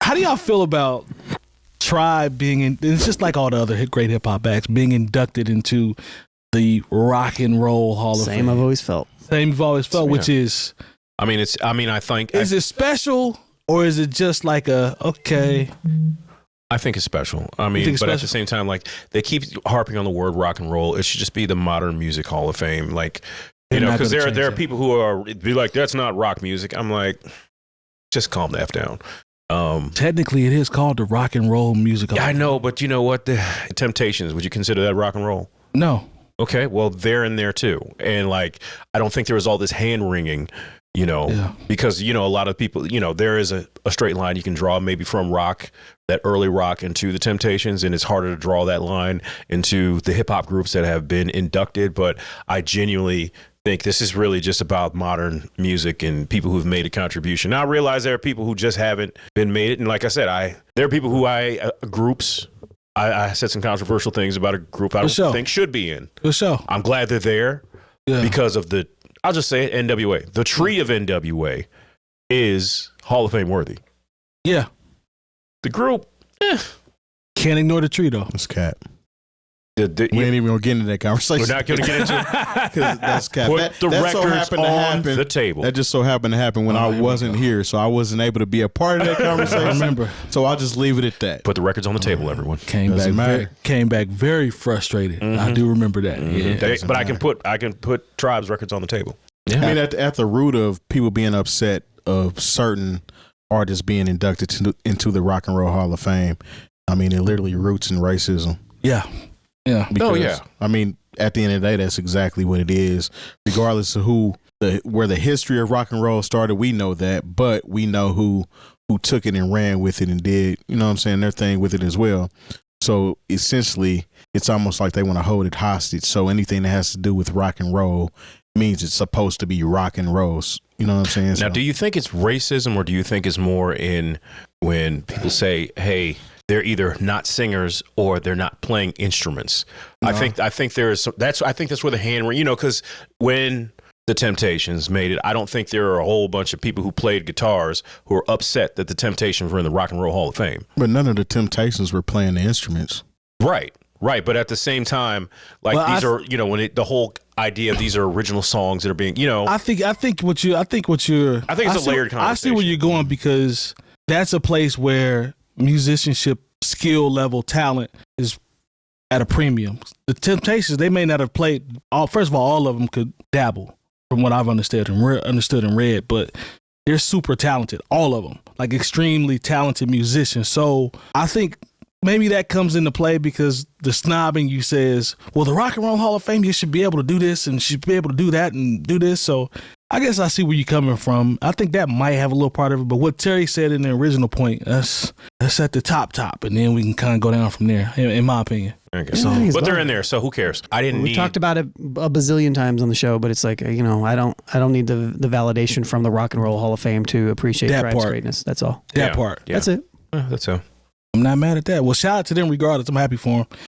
How do y'all feel about Tribe being in? It's just like all the other great hip hop acts being inducted into the Rock and Roll Hall of Fame. Same I've always felt. Same I've always felt, which is. I mean, I think. Is it special or is it just like okay? I think it's special. I mean, but at the same time, like they keep harping on the word rock and roll. It should just be the Modern Music Hall of Fame. Like, you know, because there are people who are be like, that's not rock music. I'm like, just calm the F down. Technically, it is called the Rock and Roll Music Hall. Yeah, I know, but you know what? The Temptations, would you consider that rock and roll? No. Okay, well, they're in there too. And like, I don't think there was all this hand wringing, you know, because, you know, a lot of people, you know, there is a straight line you can draw maybe from rock, that early rock into the Temptations, and it's harder to draw that line into the hip hop groups that have been inducted. But I genuinely think this is really just about modern music and people who've made a contribution. Now I realize there are people who just haven't been made it. And like I said, there are people who groups. I said some controversial things about a group I don't think should be in. For sure. I'm glad they're there because of I'll just say it, NWA. The tree of NWA is Hall of Fame worthy. Yeah. The group, can't ignore the tree, though. It's cap. We ain't even going to get into that conversation. We're not going to get into it. Because that's cap. Put the records on the table. That just so happened to happen when I wasn't here, so I wasn't able to be a part of that conversation. I remember. So I'll just leave it at that. Put the records on the table, everyone. Came back very frustrated. Mm-hmm. I do remember that. Mm-hmm. Yeah. But I can put Tribe's records on the table. Yeah. I mean, at the root of people being upset of certain artists being inducted into the Rock and Roll Hall of Fame, I mean, it literally roots in racism. Yeah. Yeah. Because, I mean, at the end of the day, that's exactly what it is. Regardless of where the history of rock and roll started, we know that, but we know who took it and ran with it and did, you know what I'm saying, their thing with it as well. So essentially, it's almost like they want to hold it hostage. So anything that has to do with rock and roll means it's supposed to be rock and rolls. You know what I'm saying? Now, do you think it's racism, or do you think it's more in when people say, hey, they're either not singers or they're not playing instruments? No. I think that's where the hand, you know, because when the Temptations made it, I don't think there are a whole bunch of people who played guitars who are upset that the Temptations were in the Rock and Roll Hall of Fame. But none of the Temptations were playing the instruments. Right. But at the same time, like these are, you know, when the whole idea of these are original songs that are being, you know, I think it's a layered conversation. I see where you're going, because that's a place where musicianship, skill level, talent is at a premium. The Temptations, they may not have played first of all of them could dabble, from what I've understood and read, but they're super talented, all of them, like extremely talented musicians. So I think maybe that comes into play, because the snobbing you says, well, the Rock and Roll Hall of Fame, you should be able to do this and should be able to do that and do this. So I guess I see where you're coming from. I think that might have a little part of it, but what Terry said in the original point, that's at the top, and then we can kind of go down from there, in my opinion. Okay. But they're in there, so who cares? We talked about it a bazillion times on the show, but it's like, you know, I don't need the validation from the Rock and Roll Hall of Fame to appreciate Tribe's greatness. That's all. That part. Yeah. That's it. That's all. I'm not mad at that. Well, shout out to them regardless. I'm happy for them.